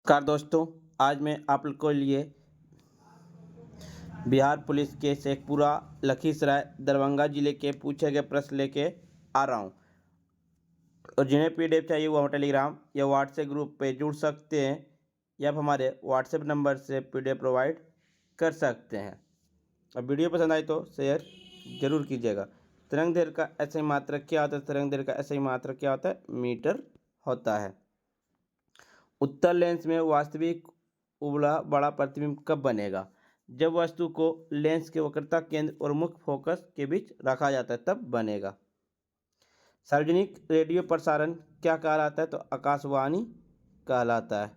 नमस्कार दोस्तों। आज मैं आप लोग के लिए बिहार पुलिस के शेखपुरा लखीसराय दरभंगा जिले के पूछे गए प्रश्न लेके आ रहा हूँ। और जिन्हें पीडीएफ चाहिए वो हम टेलीग्राम या व्हाट्सएप ग्रुप पे जुड़ सकते हैं या आप हमारे व्हाट्सएप नंबर से पीडीएफ प्रोवाइड कर सकते हैं। और वीडियो पसंद आए तो शेयर जरूर कीजिएगा। तरंग दैर्घ्य का ऐसे मात्रक क्या होता है? तरंग दैर्घ्य का ऐसे मात्रक क्या होता है? मीटर होता है। उत्तल लेंस में वास्तविक उबला बड़ा प्रतिबिंब कब बनेगा? जब वस्तु को लेंस के वक्रता केंद्र और मुख्य फोकस के बीच रखा जाता है तब बनेगा। सार्वजनिक रेडियो प्रसारण क्या कहलाता है? तो आकाशवाणी कहलाता है।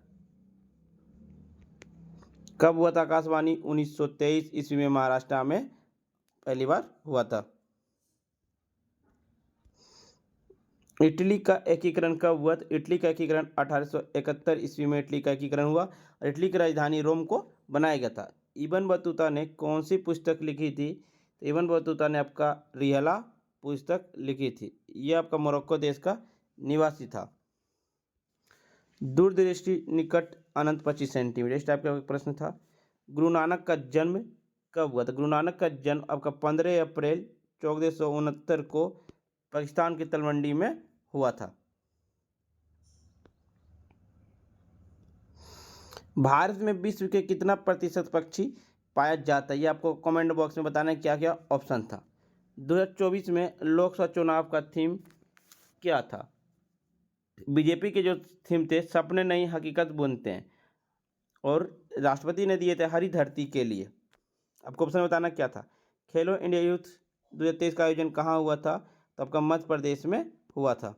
कब हुआ था आकाशवाणी? 1923 ईस्वी में महाराष्ट्र में पहली बार हुआ था। इटली का एकीकरण कब हुआ? तो इटली का एकीकरण 1871 ईस्वी में इटली का एकीकरण हुआ और इटली की राजधानी रोम को बनाया गया था। इब्न बतूता ने कौन सी पुस्तक लिखी थी? तो इब्न बतूता ने आपका रिहला पुस्तक लिखी थी। यह आपका मोरक्को देश का निवासी था। दूरदृष्टि निकट अनंत 25 सेंटीमीटर, इस टाइप का प्रश्न था। गुरु नानक का जन्म कब हुआ था? गुरु नानक का जन्म आपका 15 अप्रैल 1469 को पाकिस्तान की तलवंडी में हुआ था। भारत में विश्व के कितना प्रतिशत पक्षी पाया जाता है? ये आपको कमेंट बॉक्स में बताना है क्या क्या ऑप्शन था। 2024 में लोकसभा चुनाव का थीम क्या था? बीजेपी के जो थीम थे सपने नहीं हकीकत बुनते हैं और राष्ट्रपति ने दिए थे हरी धरती के लिए। आपको ऑप्शन बताना क्या था। खेलो इंडिया यूथ 2023 का आयोजन कहाँ हुआ था? तो आपका मध्य प्रदेश में हुआ था।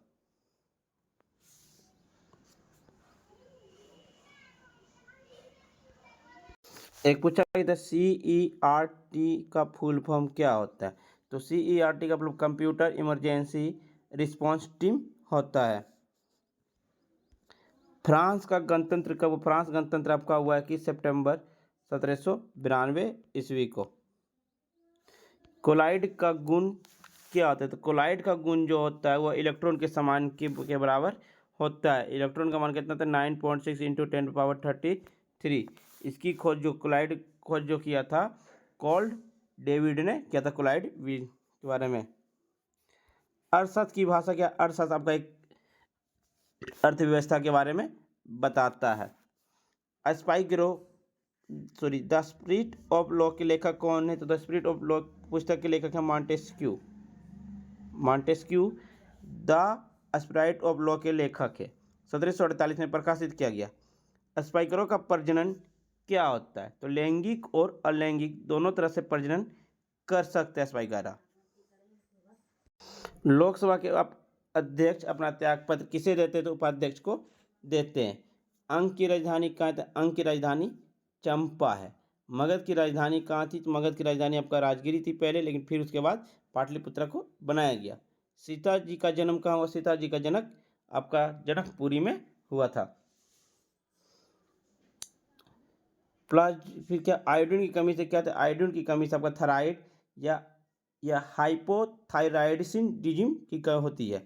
एक पूछा गया था CERT का फुल फॉर्म क्या होता है? तो CERT का मतलब कंप्यूटर इमरजेंसी रिस्पांस टीम होता है। फ्रांस का गणतंत्र कब? फ्रांस गणतंत्र आपका हुआ 21 सितंबर 1792 ईस्वी को। कोलाइड का गुण क्या होता है? तो कोलाइड का गुण जो होता है वह इलेक्ट्रॉन के समान के बराबर होता है। इलेक्ट्रॉन का मान कितना था? 9.6 इंटू 10⁻33। इसकी खोज जो कोलाइड खोज जो किया था कॉल्ड डेविड ने किया था कोलाइड के बारे में। अर्थशास्त्र की भाषा क्या? अर्थशास्त्र आपका एक अर्थव्यवस्था के बारे में बताता है। द स्पिरिट ऑफ लॉ के लेखक कौन है? तो द स्पिरिट ऑफ लॉ पुस्तक के लेखक है Montesquieu. Montesquieu the spirit of law के लेखक है। 1748 में प्रकाशित किया गया। स्पाइकरों का प्रजनन क्या होता है? तो लैंगिक और अलैंगिक दोनों तरह से प्रजनन कर सकते हैं स्पाइकरा। लोकसभा के अध्यक्ष अपना त्यागपत्र किसे देते हैं? तो उपाध्यक्ष को देते हैं। अंक की राजधानी कहाँ है? अंक की राजधानी चंपा है। मगध की राजधानी कहाँ थी? तो मगध की राजधानी आपका राजगिरी थी पहले, लेकिन फिर उसके बाद पाटलिपुत्र को बनाया गया। सीता जी का जन्म कहाँ हुआ? सीता जी का जन्म आपका जनकपुरी में हुआ था। प्लस फिर क्या आयोडीन की कमी से क्या था? आयोडीन की कमी से आपका थायराइड या हाइपोथायराइडिज्म की होती है।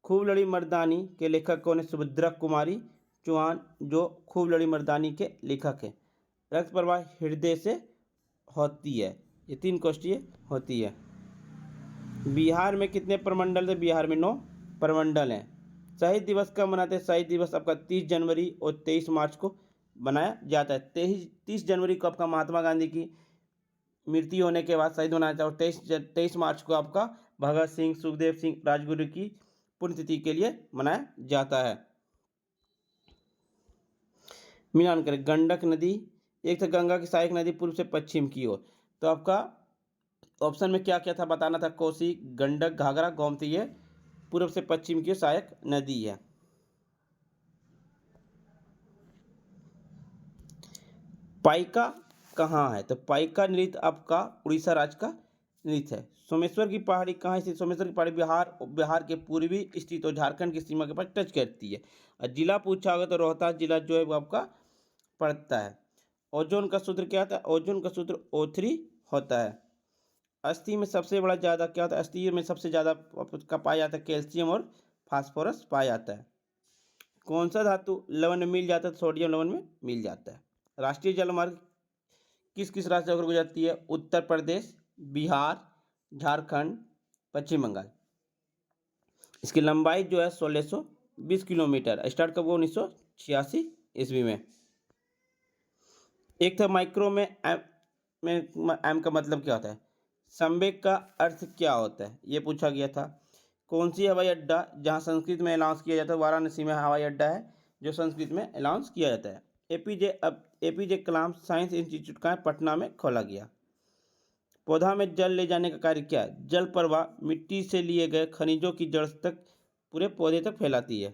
खूब लड़ी मर्दानी के लेखक कौन है? सुभद्रा कुमारी चौहान जो खूब लड़ी मर्दानी के लेखक हैं। रक्त प्रवाह हृदय से होती है। ये 3 कोष्ठीय होती है। बिहार में कितने प्रमंडल थे? बिहार में 9 प्रमंडल हैं। शहीद दिवस कब मनाते हैं? शहीद दिवस आपका 30 जनवरी और 23 मार्च को मनाया जाता है। 30 जनवरी को आपका महात्मा गांधी की मृत्यु होने के बाद शहीद मनाया जाता है और 23 मार्च को आपका भगत सिंह सुखदेव सिंह राजगुरु की पुण्यतिथि के लिए मनाया जाता है। मिलान करें। गंडक नदी एक था गंगा की सहायक नदी पूर्व से पश्चिम की ओर। तो आपका ऑप्शन में क्या क्या था बताना था। कोसी, गंडक, घाघरा, गोमती ये पूर्व से पश्चिम की सहायक नदी है। पाइका कहाँ है? तो पाइका नृत्य आपका उड़ीसा राज्य का नृत्य है। सोमेश्वर की पहाड़ी कहाँ स्थित? सोमेश्वर की पहाड़ी बिहार के पूर्वी स्थित और झारखंड की सीमा के पास टच करती है। और जिला पूछा होगा तो रोहतास जिला जो है वो आपका पड़ता है। ओजोन का सूत्र क्या होता है? ओजोन का सूत्र O3 होता है। अस्थि में सबसे बड़ा ज़्यादा क्या होता है? अस्थि में सबसे ज़्यादा का पाया जाता है कैल्शियम और फास्फोरस पाया जाता है। कौन सा धातु लवण में मिल जाता है? सोडियम लवण में मिल जाता है। राष्ट्रीय जलमार्ग किस किस राज्य से होकर गुजरती है? उत्तर प्रदेश, बिहार, झारखंड, पश्चिम बंगाल। इसकी लंबाई जो है 1620 किलोमीटर। स्टार्ट कब हुआ? 1986 ईस्वी में। एक था माइक्रो में एम का मतलब क्या होता है? संवेग का अर्थ क्या होता है? ये पूछा गया था। कौन सी हवाई अड्डा जहां संस्कृत में अनाउंस किया जाता है? वाराणसी में हवाई अड्डा है जो संस्कृत में अनाउंस किया जाता है। एपीजे कलाम साइंस इंस्टीट्यूट का पटना में खोला गया। पौधा में जल ले जाने का कार्य क्या है? जल प्रवाह मिट्टी से लिए गए खनिजों की जड़ तक पूरे पौधे तक फैलाती है।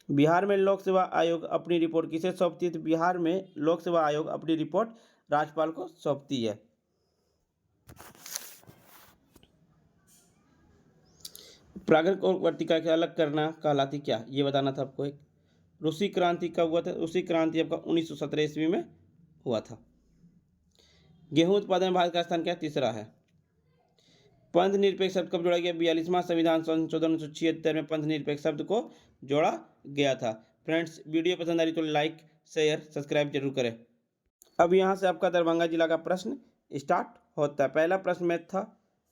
बिहार में लोक सेवा आयोग अपनी रिपोर्ट किसे सौंपती है? तो बिहार में लोक सेवा आयोग अपनी रिपोर्ट राज्यपाल को सौंपती है। प्राकृतिक और वर्तिका के अलग करना कहलाती क्या? ये बताना था आपको। एक रूसी क्रांति कब हुआ था? रूसी क्रांति आपका 1917 ईस्वी में हुआ था। गेहूं उत्पादन में भारत का स्थान क्या? तीसरा है। पंथ निरपेक्ष शब्द कब जोड़ा गया? 42वां संविधान संशोधन 1976 में पंथ निरपेक्ष शब्द को जोड़ा गया था। फ्रेंड्स, वीडियो पसंद आ रही तो लाइक, शेयर, सब्सक्राइब जरूर करें। अब यहाँ से आपका दरभंगा जिला का प्रश्न स्टार्ट होता है। पहला प्रश्न मैथ था,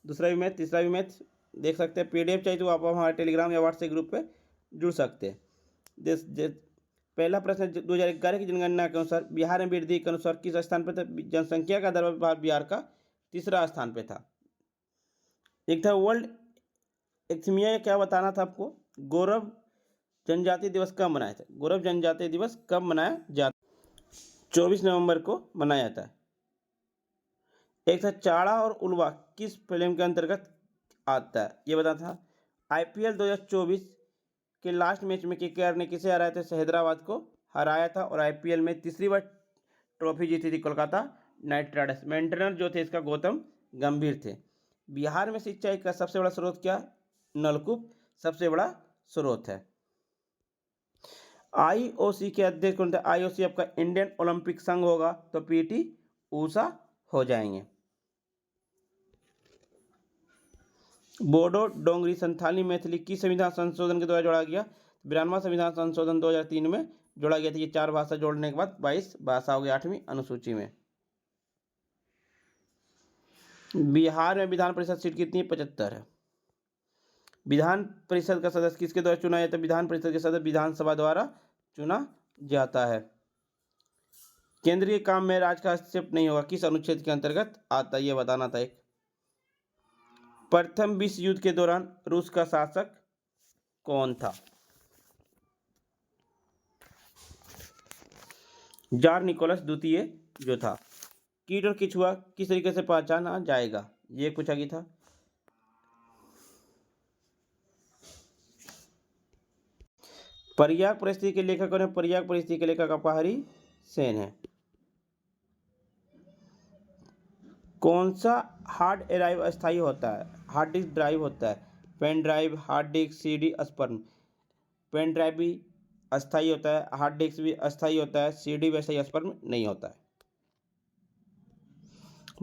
दूसरा भी मैथ, तीसरा भी मैथ। देख सकते हैं। पीडीएफ चाहिए तो आप हमारे टेलीग्राम या व्हाट्सएप ग्रुप पे जुड़ सकते हैं। पहला प्रश्न 2011 की जनगणना के अनुसार बिहार में वृद्धि के अनुसार किस स्थान पर था? जनसंख्या का दर बिहार का तीसरा स्थान पे था। एक था वर्ल्ड एक्समिया, क्या बताना था आपको? गौरव जनजातीय दिवस कब मनाया था? गौरव जनजातीय दिवस कब मनाया जाता? 24 नवंबर को मनाया जाता है। एक था चाड़ा और उलवा किस फिल्म के अंतर्गत आता है? ये बताना था। आईपीएल 2024 के लास्ट मैच में केकेआर ने किसे हराया था? हैदराबाद को हराया था और आईपीएल में तीसरी बार ट्रॉफी जीती थी कोलकाता नाइट राइडर्स। मेंटेनर जो थे इसका गौतम गंभीर थे। बिहार में सिंचाई का सबसे बड़ा स्रोत क्या? नलकूप सबसे बड़ा स्रोत है। आईओसी के अध्यक्ष कौन थे? आईओसी आपका इंडियन ओलंपिक संघ होगा तो पीटी ऊषा हो जाएंगे। बोडो डोंगरी संथाली मैथिली किस संविधान संशोधन के द्वारा जोड़ा गया? 92वां संविधान संशोधन 2003 में जोड़ा गया था। ये 4 भाषा जोड़ने के बाद 22 भाषा हो गई 8वीं अनुसूची में। बिहार में विधान परिषद सीट कितनी है? 75 है। विधान परिषद का सदस्य किसके द्वारा चुना जाता है? विधान परिषद के सदस्य विधानसभा द्वारा चुना जाता है। केंद्रीय काम में राज्य का हस्तक्षेप नहीं होगा किस अनुच्छेद के अंतर्गत आता है? ये बताना था। एक प्रथम विश्व युद्ध के दौरान रूस का शासक कौन था? जार निकोलस द्वितीय जो था। कीट और केंचुआ किस तरीके से पहचाना जाएगा? ये पूछा गया था। पर्याग परिस्थिति के लेखक कौन है? पर्याग परिस्थिति के लेखक अपहारी सेन है। कौन सा हार्ड ड्राइव अस्थायी होता है? हार्ड डिस्क ड्राइव होता है। Pen drive, hard disk, CD, स्पर्म। पेन ड्राइव भी अस्थायी होता है, हार्ड डिस्क भी अस्थायी होता है, सीडी भी अस्थायी, स्पर्म नहीं होता है।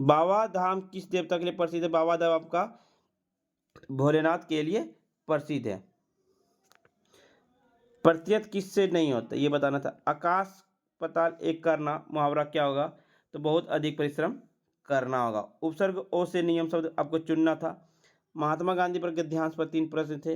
बाबा धाम किस देवता के लिए प्रसिद्ध है? बाबा धाम आपका भोलेनाथ के लिए प्रसिद्ध है। प्रत्यत किससे नहीं होता? ये बताना था। आकाश पताल एक करना मुहावरा क्या होगा? तो बहुत अधिक परिश्रम करना होगा। उपसर्ग ओ से नियम शब्द आपको चुनना था। महात्मा गांधी पर गद्यांश पर 3 प्रश्न थे।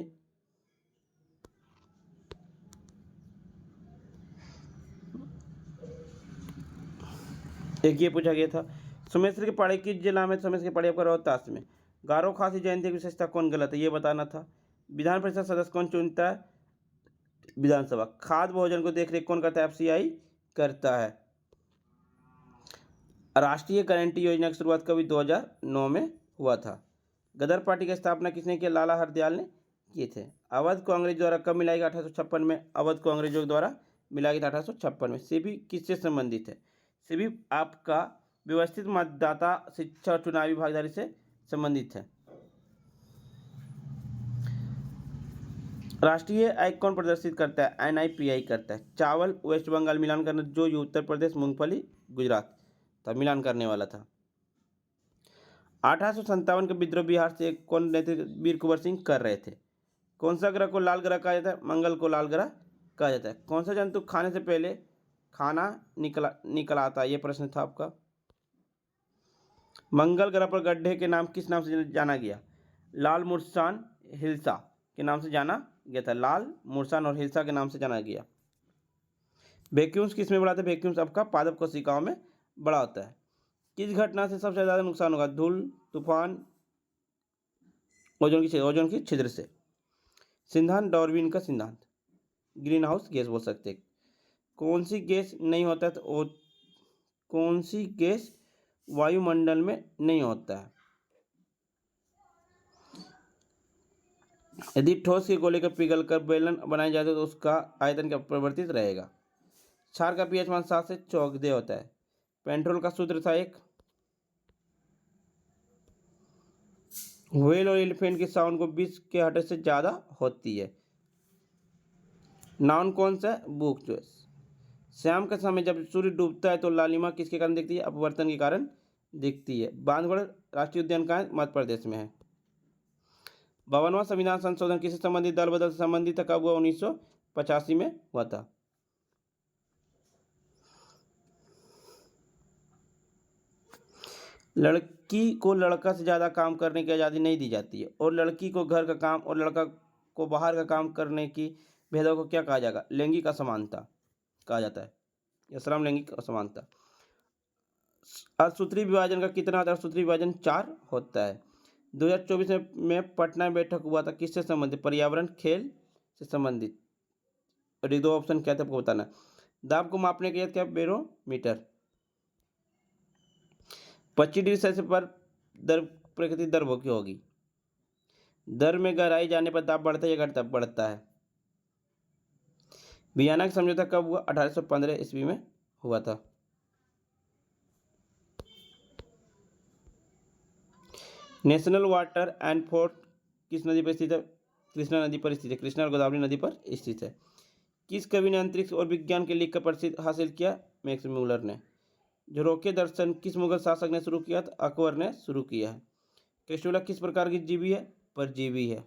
एक ये पूछा गया था। सोमेश्वर की पहाड़ी किस जिला में? सोमेश्वर की पहाड़ी आपका रोहतास में। गारो खासी जयंती की विशेषता कौन गलत है? ये बताना था। विधान परिषद सदस्य कौन चुनता है? विधानसभा। खाद्य भोजन को देख रेख कौन करता है? एफसीआई करता है। राष्ट्रीय गारंटी योजना की शुरुआत कभी 2009 में हुआ था। गदर पार्टी की स्थापना किसने किया? लाला हरदयाल ने किए थे। अवध को अंग्रेज द्वारा कब मिलाया गया? 1856 में अवध को अंग्रेजों द्वारा मिलाया गया था 1856 में। सिबी किससे संबंधित है? सिबी आपका व्यवस्थित मतदाता शिक्षा और चुनावी भागीदारी से संबंधित है। राष्ट्रीय आय कौन प्रदर्शित करता है? एनआईपीआई करता है। चावल वेस्ट बंगाल मिलान करना, जो उत्तर प्रदेश, मूंगफली गुजरात तब मिलान करने वाला था। 1857 के विद्रोह बिहार से कौन नेतृत्व? वीर कुंवर सिंह कर रहे थे। कौन सा ग्रह को लाल ग्रह कहा जाता है? मंगल को लाल ग्रह कहा जाता है। कौन सा जंतु खाने से पहले खाना निकल आता है? ये प्रश्न था आपका। मंगल ग्रह पर गड्ढे के नाम किस नाम से जाना गया? लाल मुर्सान हिल्सा के नाम से जाना गया था। लाल मुर्सान और हिल्सा के नाम से जाना गया। वैक्यूम्स किस में बड़ा होता है? वैक्यूम्स आपका पादप कोशिकाओं में बड़ा होता है। किस घटना से सबसे ज़्यादा नुकसान होगा? धूल, तूफान, ओजोन की छिद्र से। सिद्धांत डार्विन का सिद्धांत, ग्रीन हाउस गैस बोल सकते हैं। कौन सी गैस नहीं होता है? तो कौन सी गैस वायुमंडल में नहीं होता है? यदि ठोस के गोले का पिघल कर बेलन बनाया जाए तो उसका आयतन क्या परिवर्तित रहेगा? क्षार का पीएच मान 7 से 14 होता है। पेट्रोल का सूत्र था एक। व्हेल और एलिफेंट की साउंड को 20 के हर्ट्ज से ज़्यादा होती है। नाउन कौन सा है? Book choice. शाम के समय जब सूर्य डूबता है तो लालिमा किसके कारण दिखती है? अपवर्तन के कारण दिखती है। बांधवगढ़ राष्ट्रीय उद्यान कहाँ है? मध्य प्रदेश में है। 52वां संविधान संशोधन किससे संबंधित? दल बदल से संबंधित कब हुआ? 1985 में हुआ था। लड़की को लड़का से ज़्यादा काम करने की आज़ादी नहीं दी जाती है और लड़की को घर का काम और लड़का को बाहर का काम करने की भेदभाव को क्या कहा जाएगा? लैंगिक असमानता कहा जाता है या श्रम लैंगिक असमानता। अर्थसूत्री विभाजन का कितना होता है? अर्थसूत्री विभाजन 4 होता है। 2024 में पटना बैठक हुआ था, किससे संबंधित? पर्यावरण, खेल से संबंधित। और ये 2 ऑप्शन क्या थे आपको बताना। दाब को मापने के लिए क्या? बैरोमीटर। 25 डिग्री सेल्सियस पर दर प्राकृतिक दर क्या होगी? दर में गहराई जाने पर दाब बढ़ता है या घटता? बढ़ता है। वियना का समझौता कब हुआ? 1815 ईस्वी में हुआ था। नेशनल वाटर एंड फोर्ट किस नदी पर स्थित है? कृष्णा नदी पर स्थित है। कृष्णा और गोदावरी नदी पर स्थित है। किस कवि ने अंतरिक्ष और विज्ञान के लिख कर प्रसिद्ध हासिल किया? मैक्स म्यूलर ने। झरोखे दर्शन किस मुगल शासक ने शुरू किया? अकबर ने शुरू किया है। केशुला किस प्रकार की जीवी है? परजीवी है।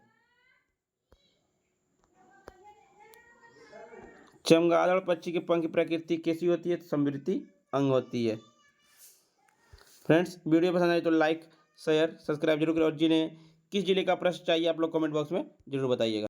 चमगादड़ पक्षी के पंख की प्रकृति कैसी होती है? समृद्धि अंग होती है। फ्रेंड्स, वीडियो पसंद आए तो लाइक, शेयर, सब्सक्राइब जरूर करें और जिन्हें किस जिले का प्रश्न चाहिए आप लोग कमेंट बॉक्स में जरूर बताइएगा।